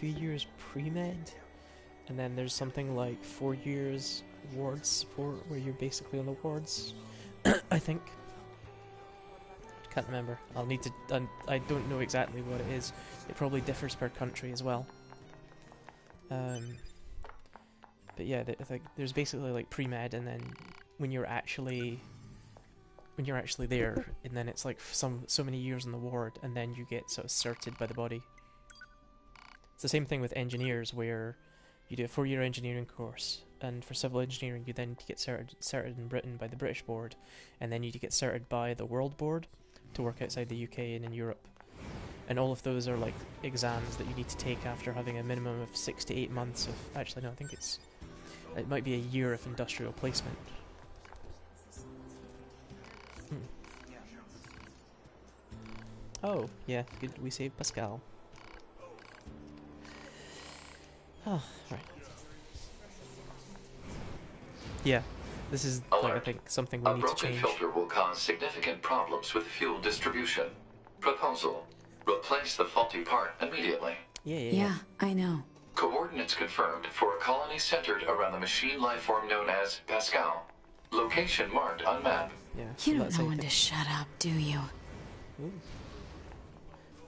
2 years pre-med, and then there's something like 4 years ward support where you're basically on the wards. I think. Can't remember. I'll need to. I don't know exactly what it is. It probably differs per country as well. But yeah, there's basically like pre-med, and then when you're actually there, and then it's like so many years in the ward, and then you get sort of certed by the body. It's the same thing with engineers, where you do a 4-year engineering course, and for civil engineering you then get certed in Britain by the British board, and then you get certed by the World Board to work outside the UK and in Europe. And all of those are like exams that you need to take after having a minimum of 6 to 8 months of... Actually no, I think it might be a year of industrial placement. Oh, yeah, good, we saved Pascal. Oh, right. Yeah, this is, like, I think, something we need to change. A broken filter will cause significant problems with fuel distribution. Proposal: replace the faulty part immediately. Yeah, I know. Coordinates confirmed for a colony centered around the machine lifeform known as Pascal. Location marked on map. Yeah, You don't know when to shut up, do you? Ooh.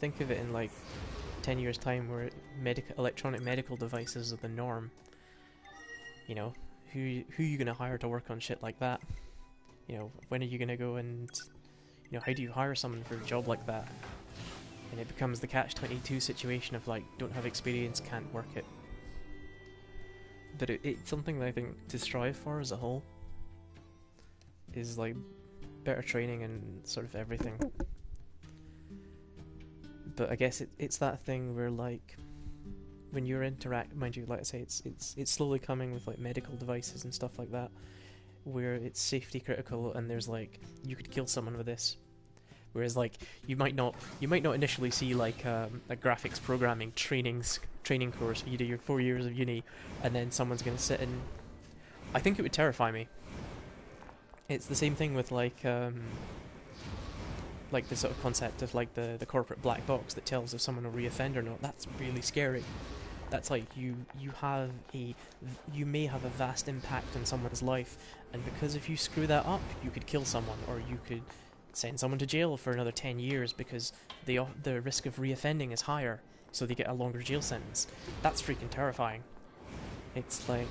Think of it in like 10 years' time, where electronic medical devices are the norm. You know, who you gonna hire to work on shit like that? You know, when are you gonna go and, you know, how do you hire someone for a job like that? And it becomes the catch-22 situation of like, don't have experience, can't work it. But it's something that I think to strive for as a whole is like better training and sort of everything. But I guess it's that thing where, like, when you're mind you, like I say, it's slowly coming with like medical devices and stuff like that, where it's safety critical, and there's like, you could kill someone with this. Whereas like you might not initially see like a graphics programming training course where you do your 4 years of uni, and then someone's gonna sit and... I think it would terrify me. It's the same thing with like the sort of concept of like the corporate black box that tells if someone will reoffend or not. That's really scary. That's like you may have a vast impact on someone's life, and because if you screw that up, you could kill someone, or you could send someone to jail for another 10 years because the risk of reoffending is higher, so they get a longer jail sentence. That's freaking terrifying. It's like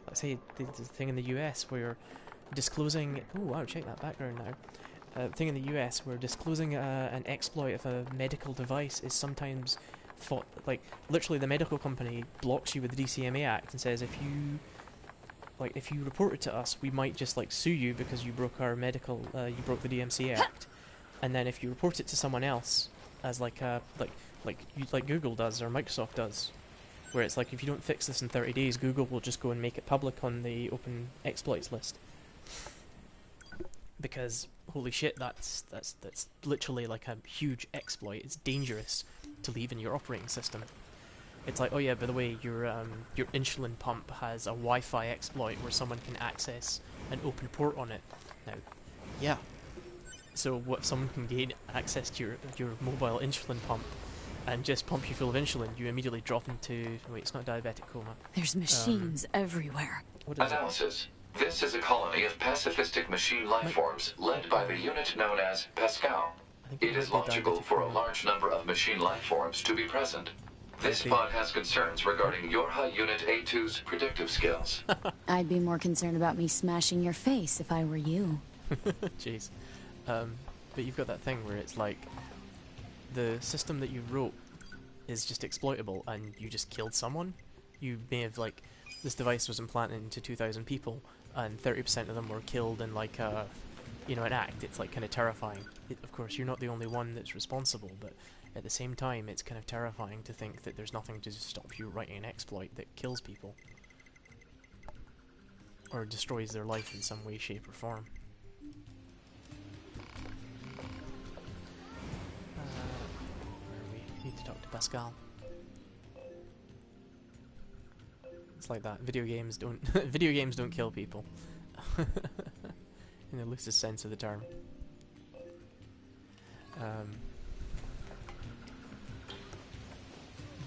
let's say the thing in the US where disclosing... Oh wow, check that background now. Thing in the US where disclosing an exploit of a medical device is sometimes thought, like, literally the medical company blocks you with the DCMA Act and says if you report it to us, we might just like sue you because you broke our medical, you broke the DMCA Act. And then if you report it to someone else, as like Google does or Microsoft does, where it's like if you don't fix this in 30 days, Google will just go and make it public on the open exploits list. Because holy shit, that's literally like a huge exploit. It's dangerous to leave in your operating system. It's like, oh yeah, by the way, your insulin pump has a Wi-Fi exploit where someone can access an open port on it. Now, yeah. So what if someone can gain access to your mobile insulin pump and just pump you full of insulin, you immediately drop into... Wait, it's not diabetic coma. There's machines everywhere. What is Analysis. This is a colony of pacifistic machine lifeforms led by the unit known as Pascal. It is logical for a large number of machine lifeforms to be present. This pod has concerns regarding your High Unit A2's predictive skills. I'd be more concerned about me smashing your face if I were you. Jeez. But you've got that thing where it's like, the system that you wrote is just exploitable and you just killed someone. You may have, like, this device was implanted into 2,000 people and 30% of them were killed in like a, you know, an act. It's like kind of terrifying. Of course, you're not the only one that's responsible, but at the same time, it's kind of terrifying to think that there's nothing to stop you writing an exploit that kills people or destroys their life in some way, shape, or form. Where are we? Need to talk to Pascal. It's like that. Video games don't kill people. In the loosest sense of the term.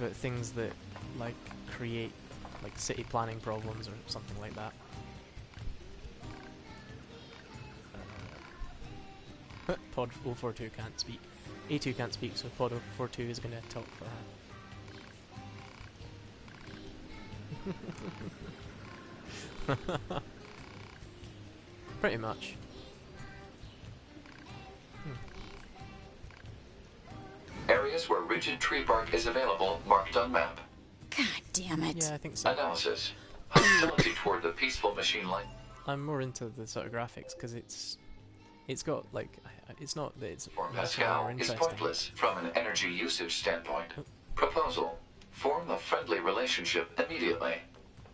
about things that like create like city planning problems or something like that. Pod 042 can't speak. A2 can't speak, so Pod 042 is going to talk for her. Pretty much. Areas where rigid tree bark is available marked on map. God damn it. Yeah, I think so. Analysis. Hostility toward the peaceful machine life. I'm more into the sort of graphics because it's got like it's not that it's For more Pascal is interesting. pointless from an energy usage standpoint. Proposal. Form a friendly relationship immediately.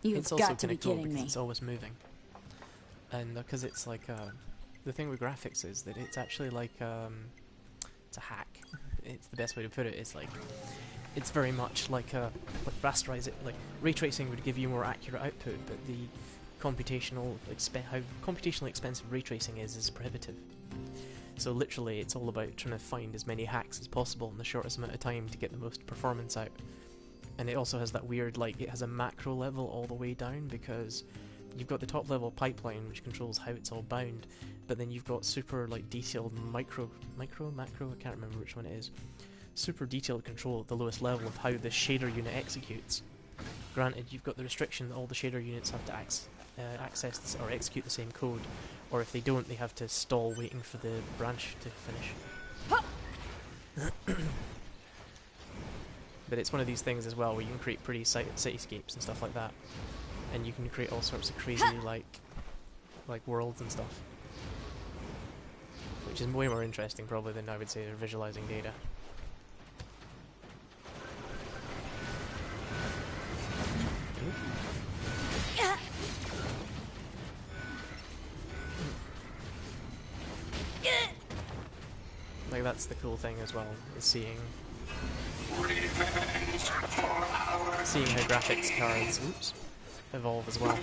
You've It's also got to kind be of cool kidding because me. it's always moving, and because it's like the thing with graphics is that it's actually like it's a hack. It's the best way to put it. It's like it's very much like rasterize it. Like ray tracing would give you more accurate output, but the how computationally expensive ray tracing is prohibitive. So literally, it's all about trying to find as many hacks as possible in the shortest amount of time to get the most performance out. And it also has that weird, like, it has a macro level all the way down because you've got the top level pipeline which controls how it's all bound, but then you've got super, like, detailed macro, I can't remember which one it is. Super detailed control at the lowest level of how the shader unit executes. Granted, you've got the restriction that all the shader units have to access this, or execute the same code, or if they don't, they have to stall waiting for the branch to finish. But it's one of these things as well where you can create pretty cityscapes and stuff like that, and you can create all sorts of crazy like worlds and stuff, which is way more interesting probably than I would say visualizing data. Like that's the cool thing as well, is seeing how graphics cards evolve as well.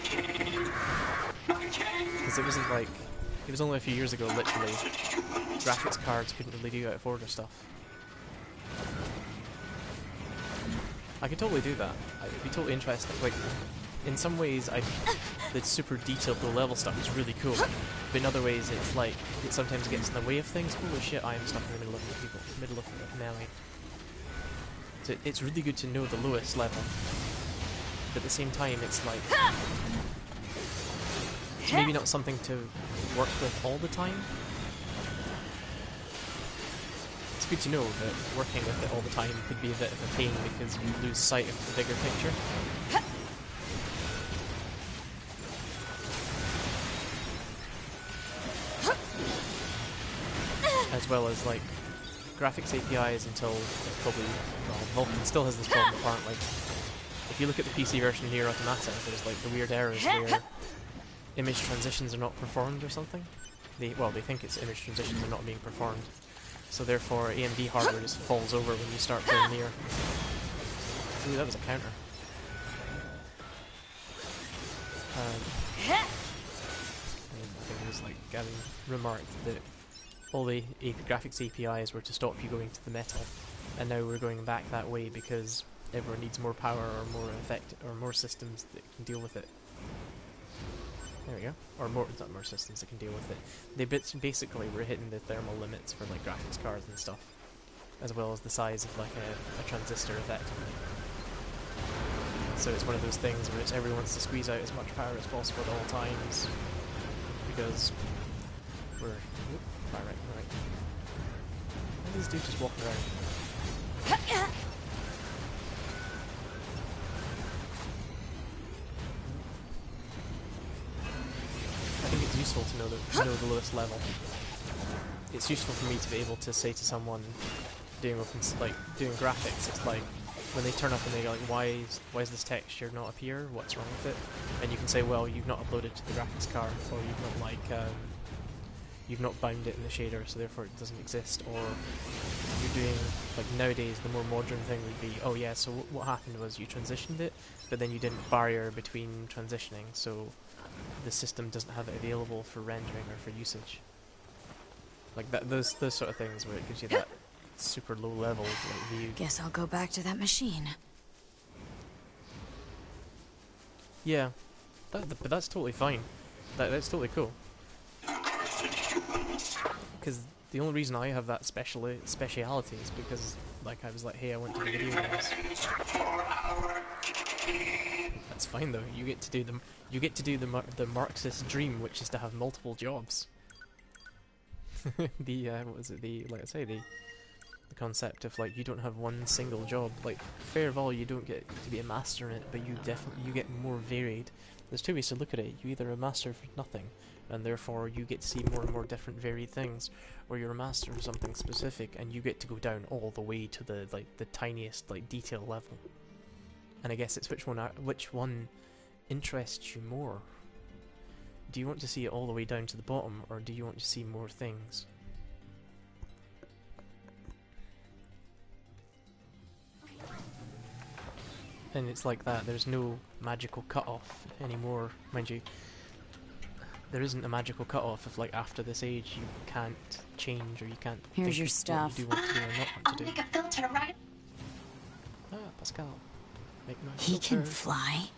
Because it wasn't like, it was only a few years ago literally, graphics cards couldn't really do out of order stuff. I could totally do that. It'd be totally interesting. Like, in some ways, the super detailed low level stuff is really cool, but in other ways it's like, it sometimes gets in the way of things. Holy shit, I am stuck in the middle of an alley. So it's really good to know the lowest level, but at the same time it's like, it's maybe not something to work with all the time. It's good to know that working with it all the time could be a bit of a pain because you lose sight of the bigger picture. As well as like graphics APIs until probably, well, Vulkan still has this problem apparently. If you look at the PC version of Nier Automata, there's like the weird errors where image transitions are not performed or something. They think it's image transitions are not being performed. So therefore AMD hardware just falls over when you start playing Nier. Ooh, that was a counter. And I think it was like Gavin remarked that all the graphics APIs were to stop you going to the metal, and now we're going back that way because everyone needs more power or more more systems that can deal with it. There we go. Or not more systems that can deal with it. They basically were hitting the thermal limits for like graphics cards and stuff, as well as the size of like a transistor effectively. So it's one of those things where everyone wants to squeeze out as much power as possible at all times, because we're... Right. Why is this dude just walking around? I think it's useful to know the lowest level. It's useful for me to be able to say to someone doing graphics, it's like when they turn up and they go like, why is this texture not appear? What's wrong with it? And you can say, well, you've not uploaded to the graphics card, or you've not you've not bound it in the shader, so therefore it doesn't exist. Or you're doing, like nowadays, the more modern thing would be, oh yeah, so what happened was you transitioned it, but then you didn't barrier between transitioning, so the system doesn't have it available for rendering or for usage. Like that, those sort of things where it gives you that super low level like, view. Guess I'll go back to that machine. Yeah, but that's totally fine. That's totally cool. Because the only reason I have that speciality is because, like, I was like, hey, I want to do video games. That's fine though. You get to do them. You get to do the Marxist dream, which is to have multiple jobs. The what was it? The like I say the concept of like you don't have one single job. Like fair of all, you don't get to be a master in it, but you get more varied. There's two ways to look at it. You either a master for nothing, and therefore you get to see more and more different varied things, or you're a master of something specific, and you get to go down all the way to the tiniest like detail level. And I guess it's which one interests you more. Do you want to see it all the way down to the bottom, or do you want to see more things? And it's like that, there's no magical cutoff anymore, mind you. There isn't a magical cutoff of like after this age you can't change or you can't Here's think your what stuff. you do want to do or not want to do. I'll make a filter right. Ah, Pascal. Make my He can filter. fly.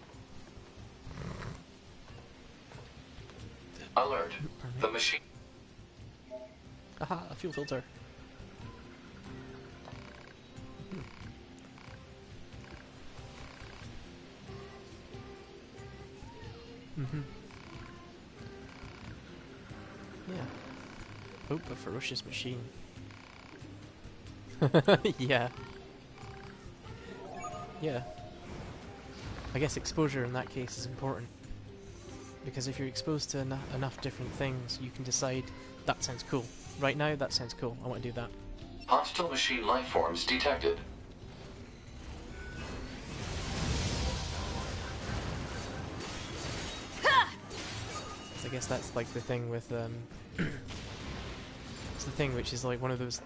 Alert. The machine. Aha, a fuel filter. Mm-hmm. Yeah. Oh, a ferocious machine. Yeah. Yeah. I guess exposure in that case is important. Because if you're exposed to enough different things, you can decide, that sounds cool. Right now, that sounds cool. I want to do that. Hostile machine lifeforms detected. So I guess that's like the thing with, it's the thing which is like one of those...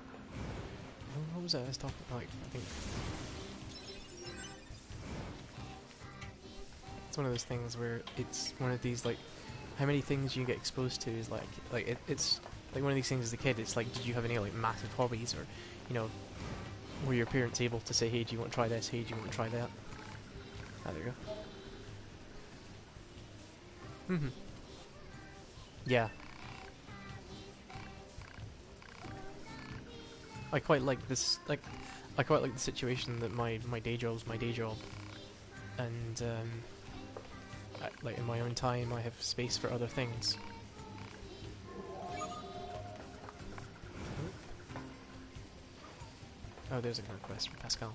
What was it I was talking about? Like, I think... It's one of those things where it's one of these, like, how many things you get exposed to is like it's like one of these things as a kid. It's like, did you have any like massive hobbies, or you know, were your parents able to say, hey, do you want to try this, hey, do you want to try that? Ah, there you go. Mm-hmm. Yeah. I quite like this, like, I quite like the situation that my day job's my day job, and like in my own time I have space for other things. Oh, there's a request from Pascal.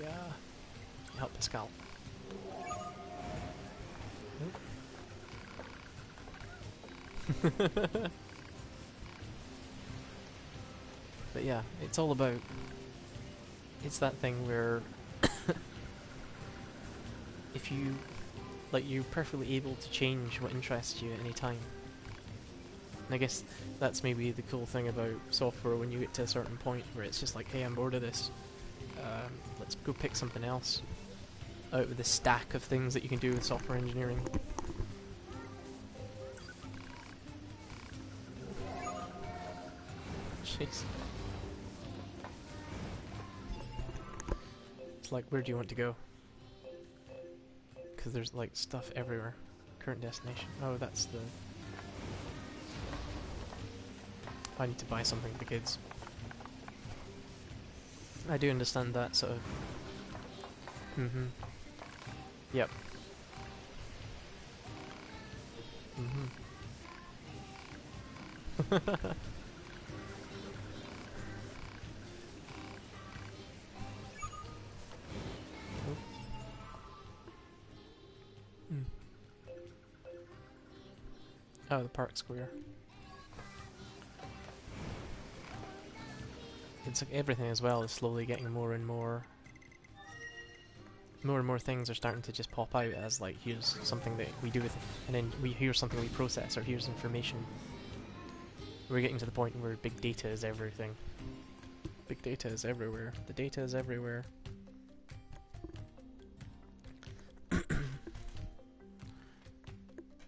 Yeah. Help Pascal. But yeah, it's all about... It's that thing where... if you... Like, you're perfectly able to change what interests you at any time. And I guess that's maybe the cool thing about software when you get to a certain point where it's just like, hey, I'm bored of this. Let's go pick something else out of the stack of things that you can do with software engineering. Jeez. It's like, where do you want to go? Because there's like stuff everywhere. Current destination. Oh, that's the... I need to buy something for the kids. I do understand that sort of... Mm-hmm. Yep. Mm-hmm. Oh, the park square. It's like everything as well is slowly getting more and more things are starting to just pop out as like, here's something that we do with it, and then here's something we process, or here's information. We're getting to the point where big data is everything. Big data is everywhere. The data is everywhere.